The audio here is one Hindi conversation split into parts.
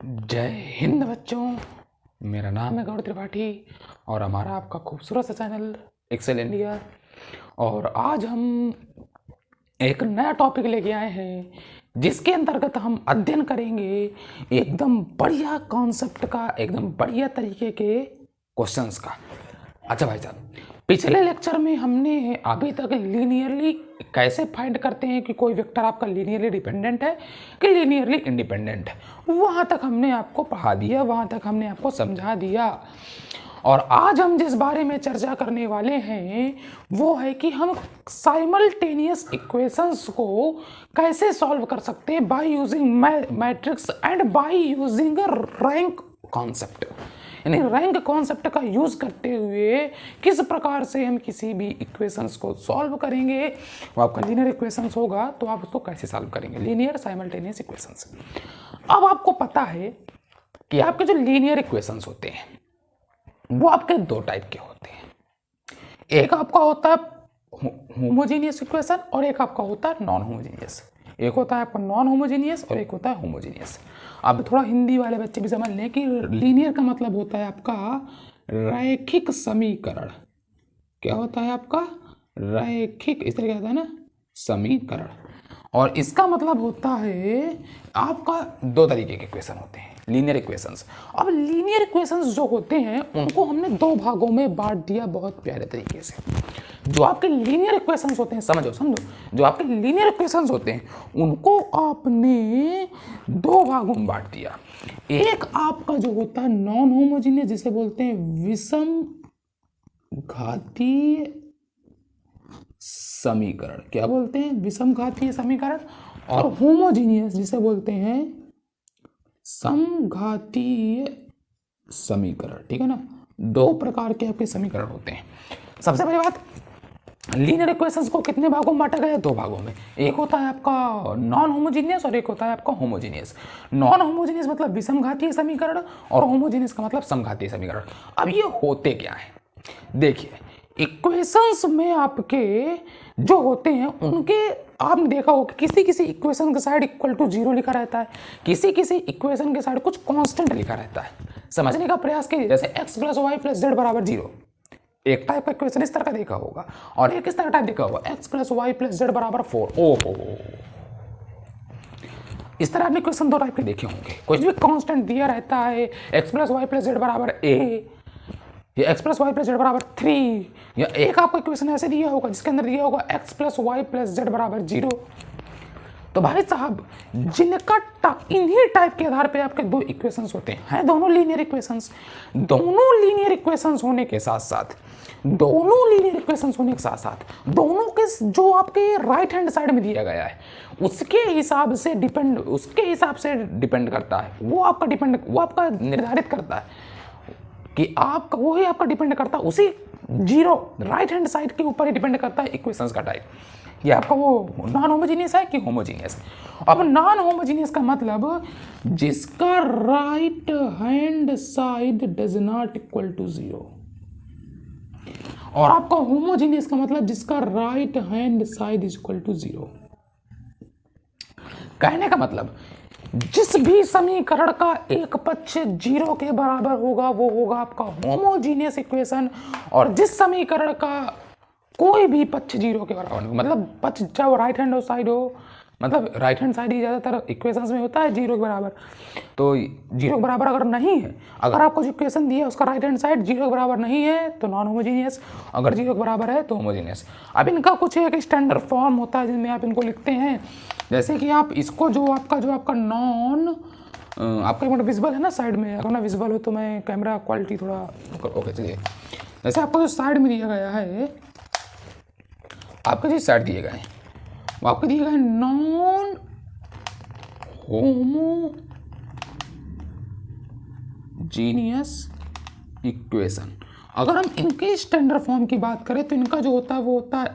जय हिंद बच्चों, मेरा नाम है गौरव त्रिपाठी और हमारा आपका खूबसूरत सा चैनल एक्सेल इंडिया। और आज हम एक नया टॉपिक लेके आए हैं जिसके अंतर्गत हम अध्ययन करेंगे एकदम बढ़िया कॉन्सेप्ट का, एकदम बढ़िया तरीके के क्वेश्चंस का। अच्छा भाई साहब, पिछले लेक्चर में हमने अभी तक लीनियरली कैसे फाइंड करते हैं कि कोई वेक्टर आपका लीनियरली डिपेंडेंट है कि लीनियरली इंडिपेंडेंट है, वहाँ तक हमने आपको पढ़ा दिया, वहाँ तक हमने आपको समझा दिया। और आज हम जिस बारे में चर्चा करने वाले हैं वो है कि हम साइमल्टेनियस इक्वेशंस को कैसे सॉल्व कर सकते हैं by using matrix and by using rank concept. यानी रैंक कॉन्सेप्ट का यूज करते हुए किस प्रकार से हम किसी भी इक्वेशंस को सॉल्व करेंगे। वो आपका लीनियर इक्वेशंस होगा तो आप उसको कैसे सॉल्व करेंगे, लीनियर साइमल्टेनियस इक्वेशंस। अब आपको पता है कि आपके जो लीनियर इक्वेशंस होते हैं वो आपके दो टाइप के होते हैं। एक आपका होता है होमोजीनियस इक्वेशन और एक आपका होता है नॉन होमोजीनियस। एक होता है आपका नॉन होमोजीनियस और एक होता है होमोजीनियस। अब थोड़ा हिंदी वाले बच्चे भी समझ लें कि लीनियर का मतलब होता है आपका रैखिक समीकरण। क्या होता है आपका रैखिक, इस तरह क्या होता है ना, समीकरण। और इसका मतलब होता है आपका दो तरीके के इक्वेशन होते हैं लीनियर इक्वेशंस। अब लीनियर इक्वेशंस जो होते हैं उनको हमने दो भागों में बांट दिया बहुत प्यारे तरीके से। जो आपके लीनियर इक्वेशंस होते हैं, समझो, जो आपके लीनियर इक्वेशंस होते हैं उनको आपने दो भागों में बांट दिया। एक आपका जो होता है नॉन होमोजीनियस, जिसे बोलते हैं विषम घातीय समीकरण। क्या बोलते हैं? विषम घातीय समीकरण। और होमोजीनियस जिसे बोलते हैं समघातीय समीकरण। ठीक है ना, दो प्रकार के आपके समीकरण होते हैं। सबसे पहली बात, लीनियर इक्वेशंस को कितने भागों में बांटा गया है? दो भागों में। एक होता है आपका नॉन होमोजीनियस और एक होता है आपका होमोजीनियस। नॉन होमोजीनियस मतलब विषम घातीय समीकरण और होमोजीनियस का मतलब समघातीय समीकरण। अब ये होते क्या है, देखिए, इक्वेशंस में आपके जो होते हैं उनके आपने देखा होगा किसी किसी इक्वेशन के साइड इक्वल टू 0 लिखा रहता है, किसी किसी इक्वेशन के साइड कुछ कांस्टेंट लिखा रहता है। समझने का प्रयास कीजिए, जैसे x + y + z = 0, एक टाइप का इक्वेशन इस तरह का देखा होगा, और एक इस तरह का टाइप देखा होगा x + y + z = 4। ओहो, इस तरह आपने इक्वेशन दो टाइप के देखे होंगे। कुछ भी कांस्टेंट दिया रहता है, x + y + z = a या x + y + z = 3, या एक आपको इक्वेशन ऐसे दिया होगा जिसके अंदर दिया होगा x + y + z = 0। तो भाई साहब, जिनका इन्हीं टाइप के आधार पे आपके दो इक्वेशंस होते हैं दोनों लीनियर इक्वेशंस। दोनों लीनियर इक्वेशंस होने के साथ साथ दोनों के जो आपके राइट हैंड साइड में दिया गया है उसके हिसाब से डिपेंड करता है। वो आपका निर्धारित करता है कि आपका वही आपका डिपेंड करता है उसी जीरो राइट हैंड साइड के ऊपर ही डिपेंड करता है इक्वेशंस का टाइप। ये आपका वो नॉन होमोजीनियस है कि होमोजीनियस। अब नॉन होमोजीनियस का मतलब जिसका right hand side does not equal to 0, और आपका होमोजीनियस का मतलब जिसका right hand side is equal to 0। कहने का मतलब जिस भी समीकरण का एक पक्ष 0 के बराबर होगा वो होगा आपका होमोजीनियस इक्वेशन, और जिस समीकरण का कोई भी पक्ष 0 के बराबर नहीं, मतलब पक्ष चाहे राइट हैंड साइड हो, मतलब राइट हैंड साइड ही ज़्यादातर इक्वेशंस में होता है 0 के बराबर। तो 0 के बराबर अगर नहीं है, अगर आपको जो इक्वेशन दिया है उसका राइट हैंड साइड 0 के बराबर नहीं है तो नॉन होमोजीनियस, अगर 0 के बराबर है तो होमोजीनियस। अब इनका कुछ एक स्टैंडर्ड फॉर्म होता है जिनमें आप इनको लिखते हैं, जैसे कि आप इसको जो आपका नॉन, आपका एक मिनट विजुअल है ना साइड में, अगर ना विजुअल हो तो मैं कैमरा क्वालिटी थोड़ा ओके चलिए। जैसे आपको जो साइड में दिया गया है, आपके जो साइड दिए गए हैं वो आपके दिए गए नॉन होमोजीनियस इक्वेशन। अगर हम इनके स्टैंडर्ड फॉर्म की बात करें तो इनका जो होता है वो होता है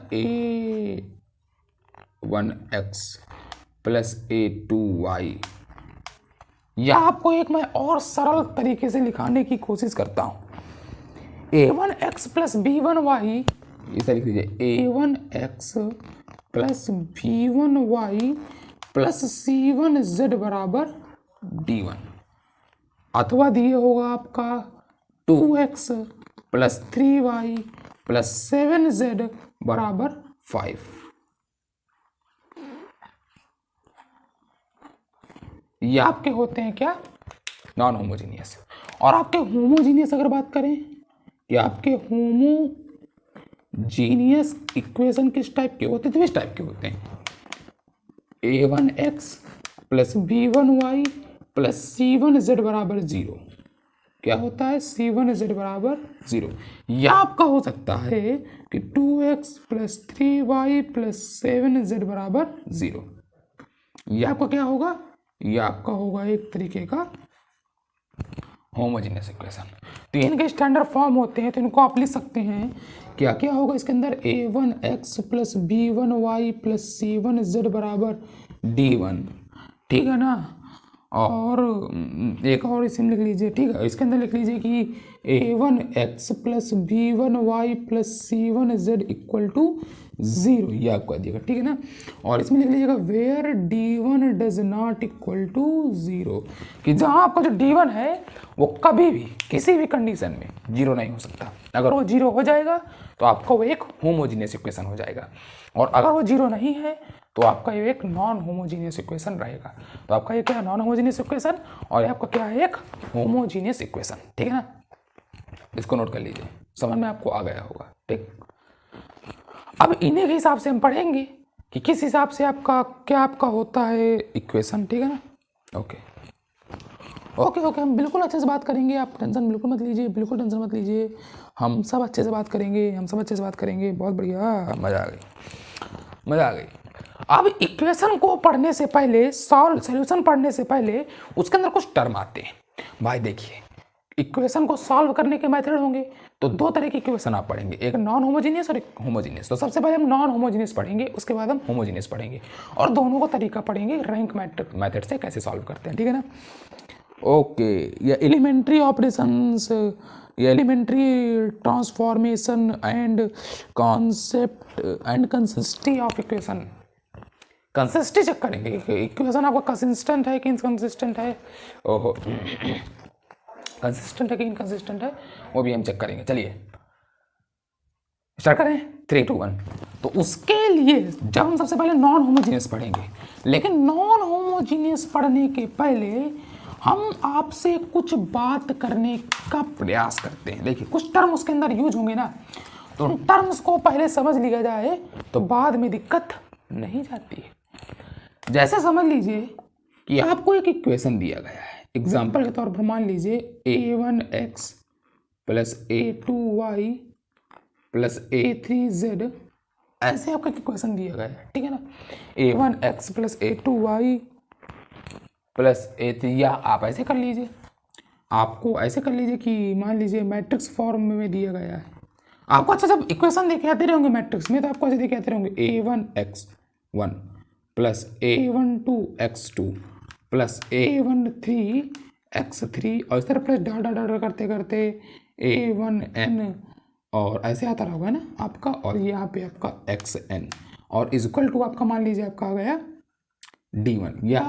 a1x + a2y। या आपको एक मैं और सरल तरीके से लिखाने की कोशिश करता हूं, a1x + b1y, इसे लिख लीजिए a1x + b1y + c1z = d1। अथवा दिए होगा आपका 2x plus 3y plus 7z बराबर 5। ये आपके होते हैं क्या, नॉन होमोजीनियस। और आपके होमोजीनियस अगर बात करें कि आपके होमोजीनियस इक्वेशन किस टाइप के होते हैं, तो इस टाइप के होते हैं, a1x plus b1y plus c1z बराबर 0। क्या होता है, c1z बराबर 0। या आपका हो सकता है कि 2x plus 3y plus 7z बराबर 0। यह आपका क्या होगा, यह आपका होगा एक तरीके का होमोजेनियस इक्वेशन। तो इनके स्टैंडर्ड फॉर्म होते हैं, तो इनको आप लिख सकते हैं क्या क्या होगा इसके अंदर, a1x plus b1y plus c1z बराबर d1, ठीक है ना। और एक और इसमें लिख लीजिए, ठीक है, इसके अंदर लिख लीजिए कि a1x plus b1y plus c1z equal to 0, ये आपको दिएगा, ठीक है ना। और इसमें लिख लीजिएगा where d1 does not equal to 0, कि जहाँ आपका जो d1 है वो कभी भी किसी भी कंडीशन में 0 नहीं हो सकता। अगर वो 0 हो जाएगा तो आपका वो एक होमोजीनियस इक्वेशन हो जाएगा, और अगर वो 0 नहीं है तो आपका ये एक नॉन होमोजीनियस इक्वेशन रहेगा। तो आपका ये क्या है, नॉन होमोजीनियस इक्वेशन, और ये आपका क्या है, एक होमोजीनियस इक्वेशन, ठीक है ना। इसको नोट कर लीजिए, समझ में आपको आ गया होगा, ठीक। अब इन्हीं के हिसाब से हम पढ़ेंगे कि किस हिसाब से आपका क्या आपका होता है इक्वेशन, ठीक है ना। ओके ओके ओके, हम बिल्कुल अच्छे से बात करेंगे, आप टेंशन बिल्कुल मत लीजिए, बिल्कुल टेंशन मत लीजिए, हम सब अच्छे से बात करेंगे, हम सब अच्छे से बात करेंगे। बहुत बढ़िया, मज़ा आ गई, मज़ा आ गई। अब इक्वेशन को पढ़ने से पहले, सॉल्यूशन पढ़ने से पहले उसके अंदर कुछ टर्म आते हैं। भाई देखिए, इक्वेशन को सॉल्व करने के मेथड होंगे, तो दो तरह की इक्वेशन आप पढ़ेंगे, एक नॉन होमोजीनियस और एक होमोजीनियस। तो सबसे पहले हम नॉन होमोजीनियस पढ़ेंगे, उसके बाद हम होमोजीनियस पढ़ेंगे, और दोनों का तरीका पढ़ेंगे रैंक मेथड से कैसे सॉल्व करते हैं, ठीक है ना। ओके, ये एलिमेंट्री ऑपरेशंस, ये elementary transformation and concept and consistency of equation, consistency check करेंगे, इक्वेशन आपका कंसिस्टेंट है कि इनकंसिस्टेंट है, ओहो कंसिस्टेंट है कि इनकंसिस्टेंट है, वो भी हम चेक करेंगे। चलिए स्टार्ट करें, 3 2 1। तो उसके लिए जब हम सबसे पहले नॉन होमोजीनियस पढ़ेंगे, लेकिन नॉन होमोजीनियस पढ़ने के पहले हम आपसे कुछ बात करने का प्रयास करते हैं। देखिए कुछ टर्म उसके अंदर यूज होंगे ना, तो उन टर्म्स को पहले समझ लिया जाए तो बाद में दिक्कत नहीं जाती है। जैसे समझ लीजिए कि आपको एक इक्वेशन दिया गया है, एग्जाम्पल के तौर पर मान लीजिए a1x plus a2y plus a3z, ऐसे आपका इक्वेशन दिया गया है, ठीक है ना। a1x plus a2y plus a3, या आप ऐसे कर लीजिए, आपको ऐसे कर लीजिए कि मान लीजिए मैट्रिक्स फॉर्म में दिया गया है आपको। अच्छा, जब इक्वेशन देखे आते रहेंगे मैट्रिक्स में, तो आपको ऐसे देखे आते रहेंगे a1x1 plus a12x2 plus a13x3, और इस तरह प्लस डॉट डॉट डॉट करते करते a1n, और ऐसे आता रहेगा ना आपका, और यहाँ पे आपका xn, और इक्वल टू आपका मान लीजिए आपका आ गया d1, या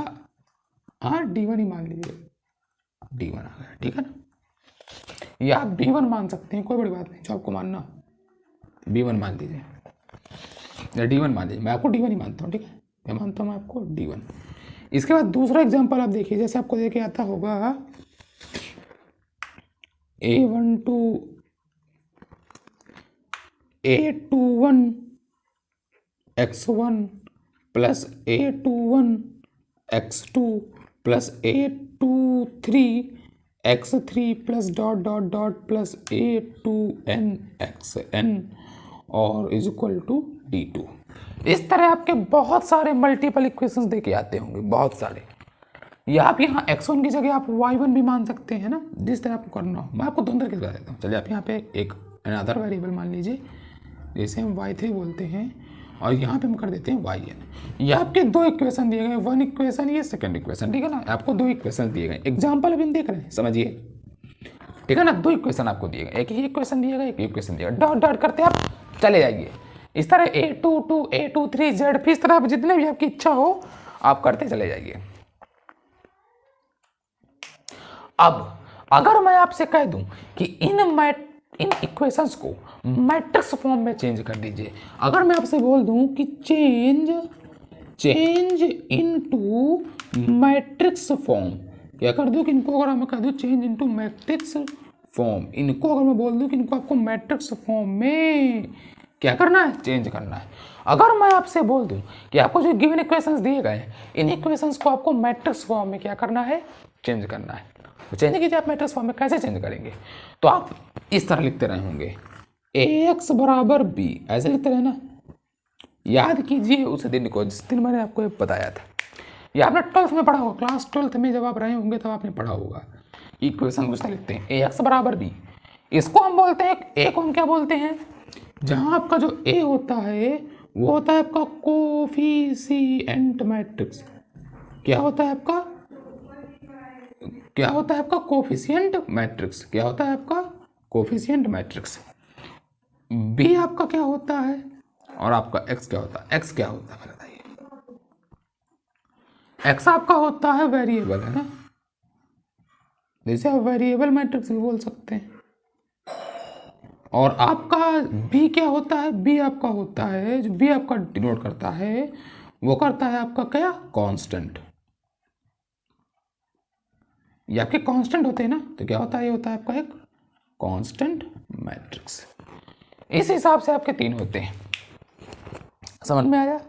हाँ d1 ही मान लीजिए, d1 आ गया, ठीक है ना। या आप d1 मान सकते हैं, कोई बड़ी बात नहीं, जो आपको मानना b1 मान लीजिए, या d1 मान लीजिए, मैं आपको d1 ही मानता हूँ, ठीक है, मैं मानता हूँ मैं आपको d1। इसके बाद दूसरा एग्जांपल आप देखिए, जैसे आपको देखे आता होगा a21x1 plus a21x2 plus a23x3 plus dot dot dot plus a2nxn, और इज इक्वल टू d2। इस तरह आपके बहुत सारे मल्टीपल इक्वेशंस देके आते होंगे, बहुत सारे। या आप यहाँ x1 की जगह आप y1 भी मान सकते हैं ना, जिस तरह आपको करना हो। मैं आपको दोनों तरीके से बता देता हूँ। चलिए आप यहाँ पे एक अनदर वेरिएबल मान लीजिए, जैसे हम y3 बोलते हैं, और यहाँ पे हम कर देते हैं yn। ये आपके दो इक्वेशन दिए गए, वन इक्वेशन, ये सेकंड इक्वेशन, ठीक है ना। आपको दो इक्वेशन दिए गए, एग्जाम्पल अभी हम देख रहे हैं, समझिए, ठीक है ना। दो इक्वेशन आपको दिए गए, एक ही इक्वेशन दिया गया, एक इक्वेशन दिया गया, डॉट डॉट करते आप चले जाइए। इस तरह a22 a23 z, फिर इस तरह आप जितने भी आपकी इच्छा हो आप करते चले जाइए। अब अगर मैं आपसे कह दूं कि इन इक्वेशंस को मैट्रिक्स फॉर्म में चेंज कर दीजिए, अगर मैं आपसे बोल दूं कि चेंज इनटू मैट्रिक्स फॉर्म, क्या कर दूं कि इनको अगर मैं कह दूं चेंज इनटू मैट्रिक्स फॉर्म, इनको अगर मैं बोल दूं कि इनको आपको मैट्रिक्स फॉर्म में क्या करना है, चेंज करना है। अगर मैं आपसे बोल दूं कि आपको जो गिवन इक्वेशंस दिए गए हैं, इन इक्वेशंस को आपको मैट्रिक्स फॉर्म में क्या करना है, चेंज करना है, तो चेंज कीजिए। आप मैट्रिक्स फॉर्म में कैसे चेंज करेंगे, तो आप इस तरह लिखते रहे होंगे ax बराबर b, ऐसे लिखते रहे ना। याद कीजिए उस दिन को जिस दिन मैंने आपको बताया था, ये आपने 12th में पढ़ा होगा, क्लास 12th में जब आप रहे होंगे तब आपने पढ़ा होगा। इक्वेशन कुछ लिखते हैं ax बराबर b, इसको हम बोलते हैं, a को हम क्या बोलते हैं, जहां आपका जो a होता है वो होता है आपका कोफिशिएंट मैट्रिक्स। क्या होता है आपका, क्या होता है आपका कोफिशिएंट मैट्रिक्स, क्या होता है आपका कोफिशिएंट मैट्रिक्स। b आपका क्या होता है और आपका x क्या होता है, x क्या होता है बताइए। x आपका होता है वेरिएबल, है ना, जैसे आप वेरिएबल मैट्रिक्स भी बोल सकते हैं। और आपका b क्या होता है, b आपका होता है, जो b आपका डिनोट करता है वो करता है आपका क्या, कांस्टेंट। ये आपके कांस्टेंट होते हैं ना, तो क्या होता है, ये होता है आपका एक कांस्टेंट मैट्रिक्स। इस हिसाब से आपके 3 होते हैं, समझ में आया।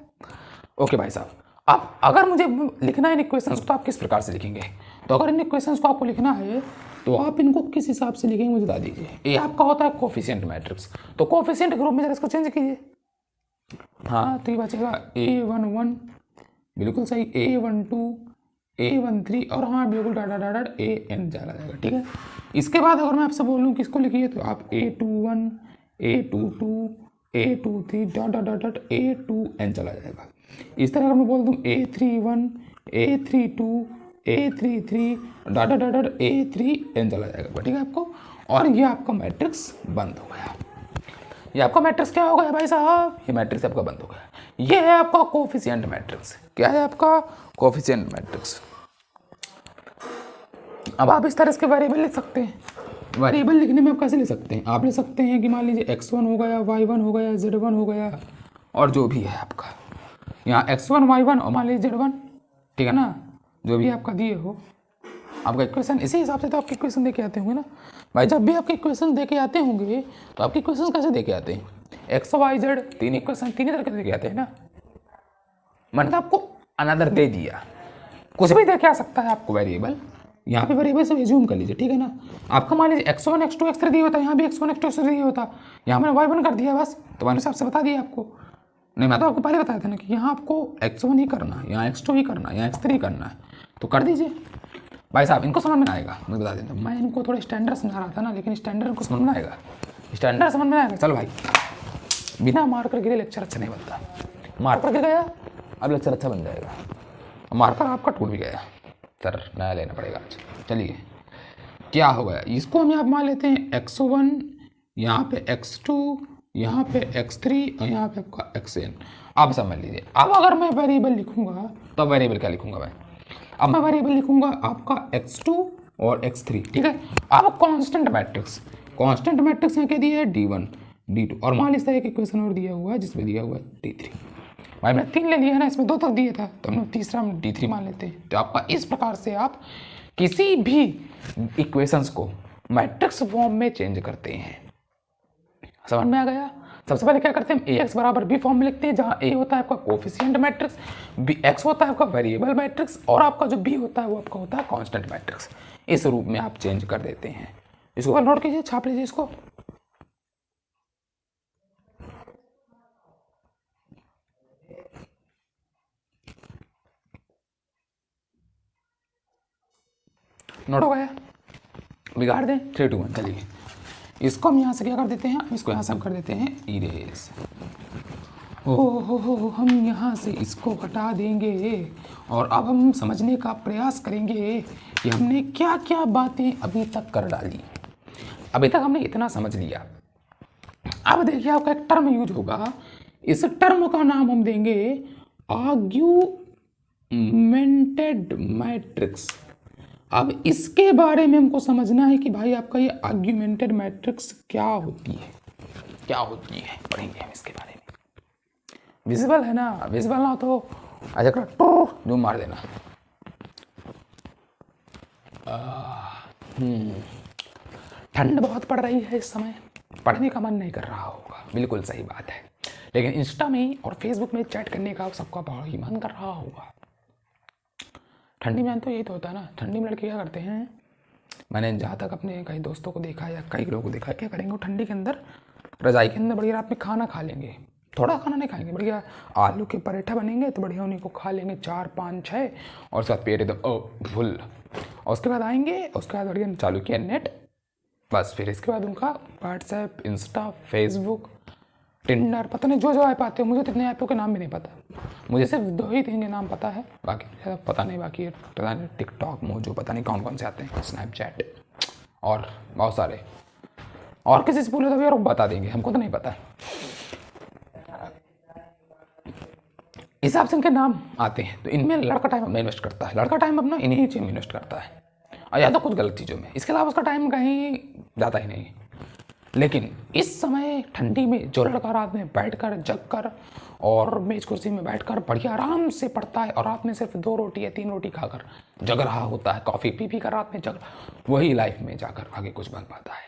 ओके भाई साहब, अब अगर मुझे लिखना है इन इक्वेशंस को तो आप किस प्रकार से लिखेंगे, तो अगर इन इक्वेशंस को आपको लिखना है तो आप इनको किस हिसाब से लिखेंगे मुझे बता दीजिए। ये आपका होता है कोफिशिएंट मैट्रिक्स, तो कोफिशिएंट ग्रुप में जरा इसको चेंज कीजिए। हाँ, तो ये बचेगा a11, बिल्कुल सही, a12, a13 और हाँ बिल्कुल डॉट an चला जाएगा, ठीक है। इसके बाद अगर मैं आपसे बोलूँ कि इसको लिखिए तो आप a21, a22, a23 dot a2n चला जाएगा। इस तरह अगर मैं बोल दूँ a31, a32, a33 dot a3n चला जाएगा, ठीक है आपको। और ये आपका मैट्रिक्स बंद हो गया। ये आपका मैट्रिक्स क्या हो गया भाई साहब, ये मैट्रिक्स आपका बंद हो गया। ये है आपका कोफिशिएंट मैट्रिक्स। क्या है आपका कोफिशिएंट मैट्रिक्स। अब आप इस तरह के वेरिएबल लिख सकते हैं। वेरिएबल लिखने में आप कैसे लिख सकते हैं, आप लिख सकते हैं कि मान लीजिए x1 हो गया, y1 हो गया, z1 हो गया और जो भी है आपका यहाँ x1, y1 और मान लीजिए z1, ठीक है ना, जो भी आपका दिए हो आपका इक्वेशन। इसी हिसाब से तो आपके इक्वेशन दे के आते होंगे ना भाई। जब भी आपके इक्वेशन दे के आते होंगे तो आपके इक्वेशन कैसे दे के आते हैं, एक्स वाई जेड 3 इक्वेशन 3 ही तरह के दे के आते हैं ना। मैंने तो आपको अनदर दे दिया, कुछ भी दे के आ सकता है आपको वेरिएबल। यहाँ पे वेरिएबल से एज्यूम कर लीजिए, ठीक है ना। आपका मान लीजिए x1 x2 x3 दिया होता है, यहाँ भी x1 x2 x3 दिया होता, यहाँ मैंने y1 कर दिया बस, तो मैंने हिसाब से बता दिया आपको। नहीं, मैं तो आपको पहले बताया था ना कि यहाँ आपको x1 ही करना है, यहाँ x2 ही करना है, यहाँ x3 ही करना है, तो कर दीजिए भाई साहब। इनको समझ में आएगा, मैं बता देता हूँ। मैं इनको थोड़े स्टैंडर्ड समझा रहा था ना, लेकिन स्टैंडर्ड इनको समझ में आएगा, स्टैंडर्ड समझ में आएगा। चलो भाई, बिना मार्कर गिरे लेक्चर अच्छा नहीं बनता। मार्कर गिर गया अब लेक्चर अच्छा बन जाएगा, मार्कर आपका टूट भी गया, सर नया लेना पड़ेगा आज। चलिए क्या हो गया, इसको हम यहाँ मान लेते हैं x1, यहाँ पे x2, यहाँ पे x3 और यहाँ पे आपका xn। अब समझ लीजिए, अब अगर मैं वेरिएबल लिखूंगा तो वेरिएबल क्या लिखूंगा मैं, अब मैं वेरिएबल लिखूंगा आपका x2 और x3, ठीक है। अब कांस्टेंट मैट्रिक्स, कांस्टेंट मैट्रिक्स यहाँ क्या दिया है, d1 d2 और मान लीजिए एक इक्वेशन और दिया हुआ है जिसमें दिया हुआ है d3। भाई मैंने 3 ले लिया है ना, इसमें 2 तक दिए था तो हम तीसरा हम d3 मान लेते हैं। तो आपका इस प्रकार से आप किसी भी इक्वेशंस को मैट्रिक्स फॉर्म में चेंज करते हैं। समझ में आ गया। सबसे पहले क्या करते हैं, ax बराबर b फॉर्म में लिखते हैं, जहां a होता है आपका कोफिशिएंट मैट्रिक्स, x होता है आपका वेरिएबल मैट्रिक्स और आपका जो b होता है वो आपका होता है कांस्टेंट मैट्रिक्स। इस रूप में आप चेंज कर देते हैं। इसको नोट कीजिए, छाप लीजिए इसको। नोट हो गया, बिगाड़ दें 3 2 1। चलिए इसको हम यहाँ से क्या कर देते हैं, इसको यहाँ से हम कर देते हैं इरेज। हो हम यहाँ से इसको हटा देंगे और अब हम समझने का प्रयास करेंगे कि हमने क्या क्या बातें अभी तक कर डाली। अभी तक हमने इतना समझ लिया। अब देखिए आपका एक टर्म यूज होगा, इस टर्म का नाम हम देंगे आर्ग्यूमेंटेड मैट्रिक्स। अब इसके बारे में हमको समझना है कि भाई आपका ये आर्ग्यूमेंटेड मैट्रिक्स क्या होती है, क्या होती है, पढ़ेंगे हम इसके बारे में। विजिबल है ना, विजिबल ना हो तो ऐसा कर जो मार देना। ठंड बहुत पड़ रही है इस समय, पढ़ने का मन नहीं कर रहा होगा, बिल्कुल सही बात है, लेकिन इंस्टा में और फेसबुक में चैट करने का सबका बहुत ही मन कर रहा होगा। ठंडी में तो यही तो होता है ना, ठंडी में लड़के क्या करते हैं, मैंने जहाँ तक अपने कई दोस्तों को देखा या कई लोगों को देखा, क्या करेंगे वो ठंडी के अंदर रजाई के अंदर बढ़िया रात में खाना खा लेंगे, थोड़ा खाना नहीं खाएंगे, बढ़िया आलू के पराठा बनेंगे तो बढ़िया उन्हीं को खा लेंगे 4 5 6, और उसके बाद पेट एकदम फुल, और उसके बाद आएंगे, उसके बाद बढ़िया चालू किया नेट, बस फिर इसके बाद उनका व्हाट्सएप, इंस्टा, फेसबुक, टिंडर, पता नहीं जो जो ऐप आते हो, मुझे तो इतने ऐपों के नाम भी नहीं पता, मुझे सिर्फ 2 ही 3 के नाम पता है, बाकी ज़्यादा पता नहीं, बाकी पता नहीं टिकटॉक, मोजो, पता नहीं कौन कौन से आते हैं, स्नैपचैट और बहुत सारे, और किसी से बोले तो यार बता देंगे, हमको तो नहीं पता है। इस हिसाब से इनके नाम आते हैं, तो इनमें लड़का टाइम अपना इन्वेस्ट करता है, लड़का टाइम अपना इन्हीं चीज़ में इन्वेस्ट करता है, और या तो कुछ गलत चीज़ों में, इसके अलावा उसका टाइम कहीं जाता ही नहीं। लेकिन इस समय ठंडी में जो लड़का रात में बैठकर जग कर और मेज कुर्सी में बैठकर बढ़िया आराम से पढ़ता है, और रात में सिर्फ 2 रोटी या 3 रोटी खाकर जग रहा होता है, कॉफ़ी पी पी कर रात में जग, वही लाइफ में जाकर आगे कुछ बन पाता है,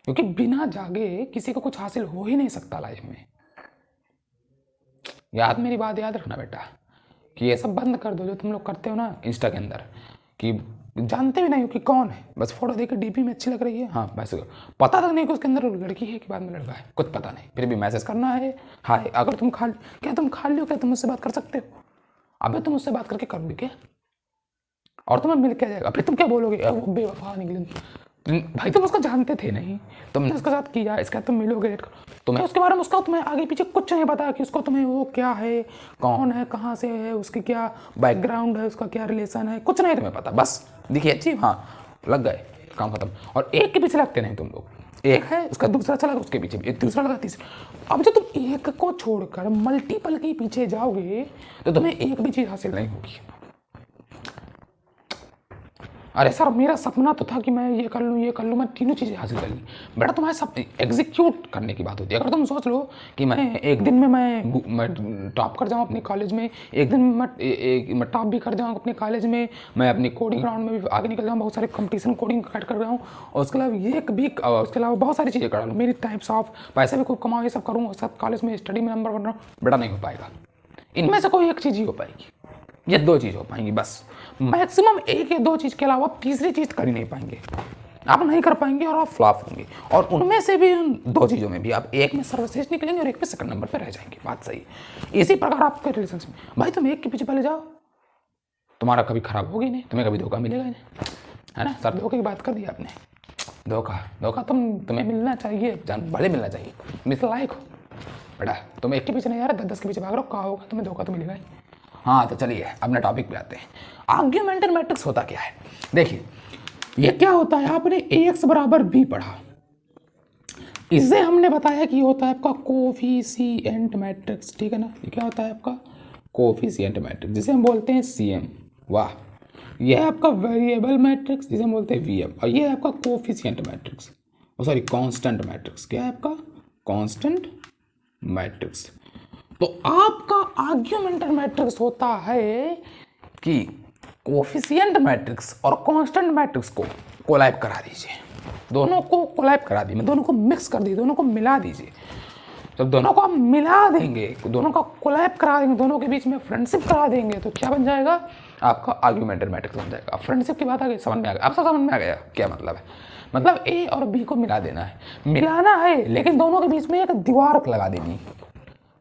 क्योंकि बिना जागे किसी को कुछ हासिल हो ही नहीं सकता लाइफ में। मेरी बात याद रखना बेटा, कि ये सब बंद कर दो जो तुम लोग करते हो ना इंस्टा के अंदर, कि जानते भी नहीं हो कि कौन है, बस फोटो देख के डीपी में अच्छी लग रही है, हाँ वैसे पता तक नहीं कि उसके अंदर लड़की है कि बाद में लड़का है, कुछ पता नहीं, फिर भी मैसेज करना है, हाय अगर तुम तुम खाली हो क्या, तुम मुझसे बात कर सकते हो, अबे तुम मुझसे बात करके करोगे क्या, और तुम्हें मिल क्या जाएगा, फिर तुम क्या बोलोगे, वो बेवफा निकले, भाई तुम उसको जानते थे नहीं, तुमने उसके साथ किया, इसके बाद तुम मिलोगे, तुम्हें उसके बारे में उसका तुम्हें आगे पीछे कुछ नहीं पता कि उसको तुम्हें वो क्या है, कौन है, कहाँ से है, उसकी क्या बैकग्राउंड है, उसका क्या रिलेशन है, कुछ नहीं तुम्हें पता, बस दिखी अच्छी, हाँ लग गए, काम खत्म। और एक के पीछे लगते नहीं तुम लोग, एक है उसका दूसरा चला उसके पीछे भी, एक दूसरा लगा तीसरा, अब जब तुम एक को छोड़कर मल्टीपल के पीछे जाओगे तो तुम्हें एक भी चीज़ हासिल नहीं होगी। अरे सर मेरा सपना तो था कि मैं ये कर लूँ, मैं तीनों चीज़ें हासिल कर ली, बेटा तुम्हारे सब एग्जीक्यूट करने की बात होती है। अगर तुम सोच लो कि मैं एक दिन में मैं टॉप कर जाऊँ अपने कॉलेज में, एक दिन में मैं टॉप भी कर जाऊँ अपने कॉलेज में, मैं अपनी कोडिंग ग्राउंड में भी आगे निकल जाऊँ, बहुत सारे कंपटीशन कोडिंग कट कर जाऊँ, और उसके अलावा उसके अलावा बहुत सारी चीज़ें करा लूँ, मेरी टाइप्स ऑफ पैसे भी खूब कमाऊँ, ये सब करूँ, सब कॉलेज में स्टडी में नंबर बन रहा हूँ, बेटा नहीं हो पाएगा। इनमें से कोई एक चीज़ ही हो पाएगी, ये 2 चीज़ हो पाएंगी बस, मैक्सिमम 1 या 2 चीज़ के अलावा तीसरी चीज़ कर ही नहीं पाएंगे, आप नहीं कर पाएंगे और आप फ्लॉप होंगे, और उनमें से भी उन 2 चीज़ों में भी आप एक में सर्वश्रेष्ठ निकलेंगे और एक में सेकंड नंबर पर रह जाएंगे, बात सही। इसी प्रकार आपके रिलेशनशिप में भाई तुम एक के पीछे पहले जाओ, तुम्हारा कभी खराब होगी नहीं, तुम्हें कभी धोखा मिलेगा नहीं, है ना सर, धोखे की बात कर दी आपने, धोखा तुम्हें मिलना चाहिए, भले मिलना चाहिए, मिस लायक हो बेटा, तुम एक के पीछे नहीं जा रहे, 10 के पीछे भाग रहे हो, कहा होगा तुम्हें धोखा तो मिलेगा ही। हाँ तो चलिए अपने टॉपिक पे आते हैं, आर्ग्यूमेंटेड मैट्रिक्स होता क्या है। देखिए ये क्या होता है, आपने ax बराबर b पढ़ा, इसे हमने बताया कि होता है आपका कोफिशिएंट मैट्रिक्स, ठीक है ना, ये क्या होता है आपका कोफिशिएंट मैट्रिक्स, जिसे हम बोलते हैं CM, वाह, यह है आपका वेरिएबल मैट्रिक्स जिसे हम बोलते हैं VM, और ये है आपका coefficient matrix, sorry constant matrix, क्या है आपका कांस्टेंट मैट्रिक्स। तो आपका आर्ग्यूमेंटेड मैट्रिक्स होता है कि कोफिशिएंट मैट्रिक्स और कांस्टेंट मैट्रिक्स को कोलैब करा दीजिए, दोनों को कोलैब करा दीजिए, दोनों को मिक्स कर दीजिए, दोनों को मिला दीजिए। जब दोनों को आप मिला देंगे, दोनों का कोलैब करा देंगे, दोनों के बीच में फ्रेंडशिप करा देंगे, तो क्या बन जाएगा, आपका आर्ग्यूमेंटेड मैट्रिक्स बन जाएगा। फ्रेंडशिप की बात आ गई, समझ में आ गया, आप सब समझ में आ गया क्या मतलब है, मतलब A और B को मिला देना है, मिलाना है, लेकिन दोनों के बीच में एक दीवार लगा देनी,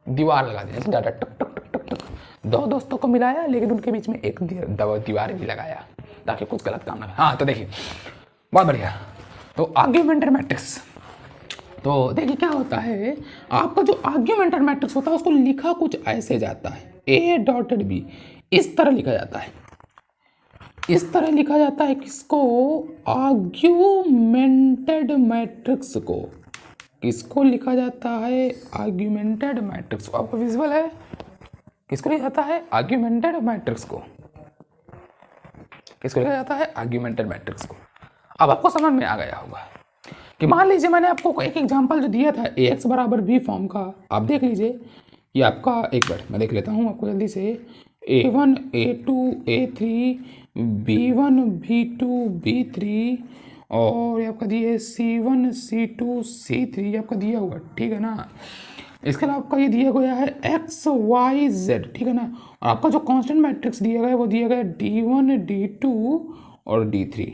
दीवार लगा दी, डाटा टक टक टक टक टक, 2 दोस्तों को मिलाया लेकिन उनके बीच में एक दीवार भी लगाया ताकि कुछ गलत काम ना हो। हाँ तो देखिए बहुत बढ़िया, तो आर्ग्यूमेंटेड मैट्रिक्स, तो देखिए क्या होता है, आपका जो आर्ग्यूमेंटेड मैट्रिक्स होता है उसको लिखा कुछ ऐसे जाता है, A डॉटेड B, इस तरह लिखा जाता है, इस तरह लिखा जाता है किसको, आर्ग्यूमेंटेड मैट्रिक्स को, किसको लिखा जाता है, आर्ग्यूमेंटेड मैट्रिक्स, आपको विजुअल है, किसको लिखा जाता है, आर्ग्यूमेंटेड मैट्रिक्स को, किसको लिखा जाता है? आर्ग्यूमेंटेड मैट्रिक्स को। अब आपको समझ में आ गया होगा कि मान लीजिए मैंने आपको एक एग्जांपल जो दिया था Ax बराबर बी फॉर्म का, आप देख लीजिए ये आपका, एक बार मैं देख लेता हूँ आपको जल्दी से। A1 A2 A3 B1 B2 B3 और ये आपका दिया है C1 C2 C3, ये आपका दिया हुआ, ठीक है ना। इसके अलावा आपका ये दिया गया है एक्स वाई जेड, ठीक है ना। और आपका जो कांस्टेंट मैट्रिक्स दिया गया है वो दिया गया है D1 D2 और D3,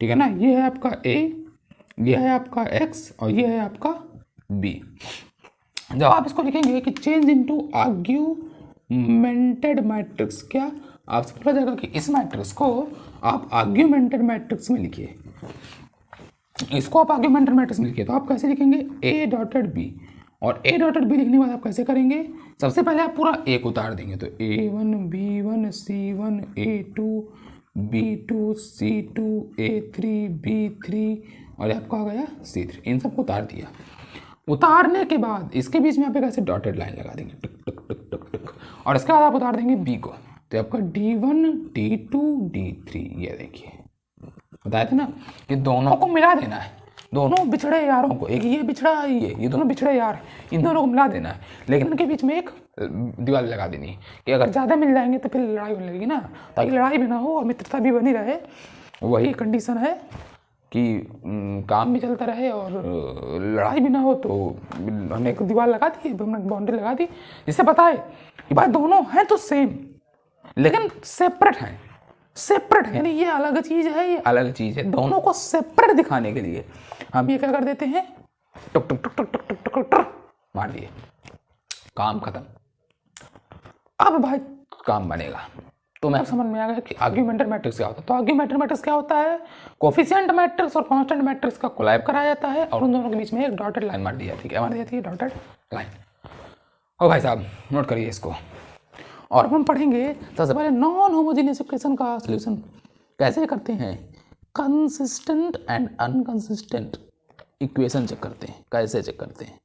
ठीक है ना। ये है आपका A, ये है आपका X और ये है आपका B। जब आप इसको लिखेंगे कि चेंज इनटू आर्ग्यूमेंटेड मैट्रिक्स, क्या आपसे पूछा जाएगा कि इस मैट्रिक्स को आप आर्ग्यूमेंटेड मैट्रिक्स में लिखिए, इसको आप आर्ग्यूमेंटेड मैट्रिक्स में लिखिए। तो आप कैसे लिखेंगे? A डॉटेड B, और A डॉटेड B लिखने के बाद आप कैसे करेंगे? सबसे पहले आप पूरा A को उतार देंगे, तो A1 B1 C1 A2 B2 C2 A3 B3 और आपका आ गया C3, इन सबको उतार दिया। उतारने के बाद इसके बीच में आप एक ऐसे डॉटेड लाइन लगा देंगे, टिक टिक टिक टिक टिक, और इसके बाद आप उतार देंगे B को, तो आपका D1 D2 D3, ये देखिए बताया था ना कि दोनों को मिला देना है, दोनों बिछड़े यारों को, एक ये बिछड़ा ये दोनों बिछड़े यार, इन दोनों को मिला देना है, लेकिन इनके बीच में एक दीवार लगा देनी है कि अगर ज़्यादा मिल जाएंगे तो फिर लड़ाई होने लगेगी ना, ताकि लड़ाई भी ना हो और मित्रता भी बनी रहे। वही कंडीशन है कि काम भी चलता रहे और लड़ाई भी ना हो। तो हमने एक दीवार लगा दी, हमने बाउंड्री लगा दी, जिससे पता है कि भाई दोनों हैं तो सेम लेकिन सेपरेट हैं, सेपरेट है, यानी ये अलग चीज़ है, ये अलग चीज़ है। दोनों को सेपरेट दिखाने के लिए हम ये क्या कर देते हैं, टक टक टक टक टक टक टक मार दिए, काम खत्म। अब भाई काम बनेगा। तो मैं समझ में आ गया कि आर्ग्यूमेंटेड मैट्रिक्स क्या होता है। तो आर्ग्यूमेंटेड मैट्रिक्स क्या होता है? कोफिशिएंट मैट्रिक्स और कांस्टेंट मैट्रिक्स का कोलैब कराया जाता है और उन दोनों के बीच में एक डॉटेड लाइन मार दी जाती है। क्या मार दी जाती है? Dotted line. और भाई साहब नोट करिए इसको। और हम पढ़ेंगे सबसे पहले नॉन होमोजेनियस इक्वेशन का सॉल्यूशन कैसे करते हैं, consistent and inconsistent equation check करते हैं, कैसे चेक करते हैं।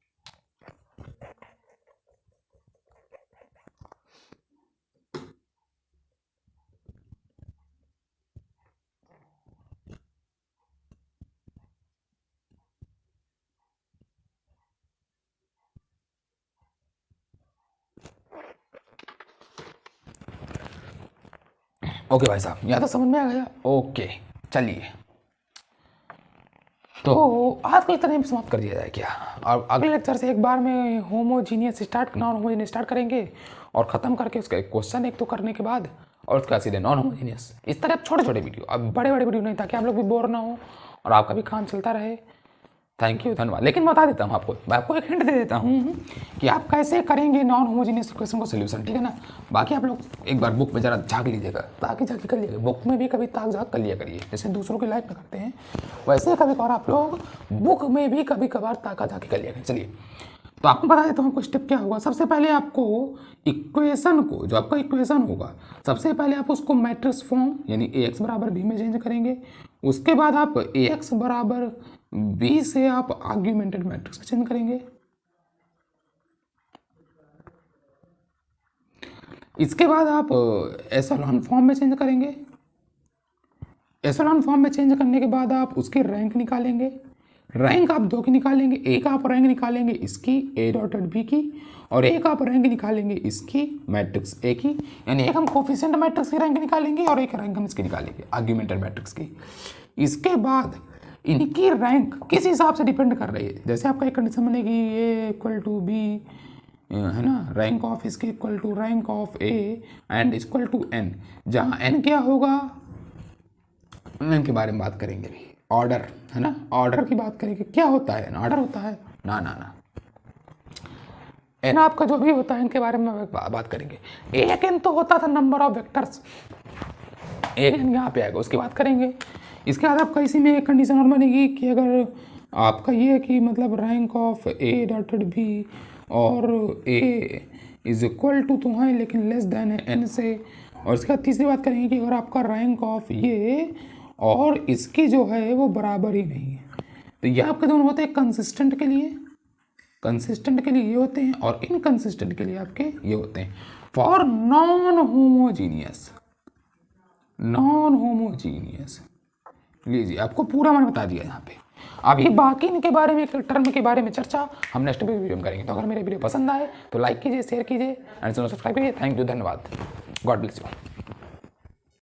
ओके भाई साहब, यहाँ तो समझ में आ गया। ओके चलिए, तो आज को इतना ही समाप्त कर दिया जाए क्या, और अगले लेक्चर से एक बार में homogeneous start, non homogeneous start करेंगे और ख़त्म करके उसका एक क्वेश्चन एक तो करने के बाद और उसका सीधे नॉन होमोजीनियस। इस तरह छोटे छोटे वीडियो, अब बड़े बड़े वीडियो नहीं, ताकि आप लोग भी बोर ना हो और आपका भी काम चलता रहे। थैंक यू, धन्यवाद। लेकिन बता देता हूँ आपको, मैं आपको एक हिंट दे देता हूँ कि आप कैसे करेंगे नॉन होमोजीनियस इक्वेशन को सोल्यूशन, ठीक है ना। बाकी आप लोग एक बार बुक में जरा झाँक लीजिएगा, ताकि झाँकी कर लीजिएगा, बुक में भी कभी ताक झाँक कर लिया करिए, जैसे दूसरों की लाइफ में करते हैं वैसे कभी कभार आप लोग बुक में भी कभी कभार ताका झाँकी कर लिया करिए। चलिए, तो आपको बता देता हूँ कुछ स्टेप क्या होगा। सबसे पहले आपको इक्वेशन को, जो आपका इक्वेशन होगा, सबसे पहले आप उसको मैट्रिक्स फॉर्म यानी Ax बराबर b में चेंज करेंगे। उसके बाद आप Ax बराबर b से आप आर्ग्यूमेंटेड मैट्रिक्स में चेंज करेंगे। इसके बाद आप एशेलॉन फॉर्म में चेंज करेंगे। एशेलॉन फॉर्म में चेंज करने के बाद आप उसकी रैंक निकालेंगे। रैंक आप दो की निकालेंगे, एक आप रैंक निकालेंगे इसकी A डॉटेड B की, और एक आप रैंक निकालेंगे इसकी मैट्रिक्स A की, यानी एक हम कोफिशिएंट मैट्रिक्स की रैंक निकालेंगे और एक रैंक हम इसकी निकालेंगे आर्ग्यूमेंटेड मैट्रिक्स की। इसके बाद इनकी रैंक किस हिसाब से डिपेंड कर रही है, जैसे आपका एक कंडीशन बनेगी A इक्वल टू B, है ना, रैंक ऑफ इसके equal to rank of A and equal to N, जहाँ N क्या होगा N के बारे में बात करेंगे अभी, ऑर्डर है ना, ऑर्डर की बात करेंगे। क्या होता है? ऑर्डर होता है ना ना ना, एन आपका जो भी होता है इनके बारे में बात करेंगे। एक एन तो होता था नंबर ऑफ वेक्टर्स, एक एन यहाँ पे आएगा, उसकी बात करेंगे। इसके बाद आपका इसी में एक कंडीशन और बनेगी कि अगर आपका ये कि मतलब rank of A dotted B और A इज इक्वल टू तो है लेकिन लेस देन है N से, और इसके बाद तीसरी बात करेंगे कि अगर आपका रैंक ऑफ ये और इसकी जो है वो बराबर ही नहीं है, तो ये आपके दोनों होते हैं कंसिस्टेंट के लिए, कंसिस्टेंट के लिए ये होते हैं और इनकंसिस्टेंट के लिए आपके ये होते हैं। For non homogeneous, non homogeneous. लीजिए आपको पूरा मैंने बता दिया यहाँ पे। अब ये बाकी इनके बारे में, टर्म के बारे में चर्चा हम नेक्स्ट वीडियो में करेंगे। तो अगर मेरे वीडियो पसंद आए तो लाइक कीजिए, शेयर कीजिए एंड सब्सक्राइब कीजिए। थैंक यू, धन्यवाद। God bless you.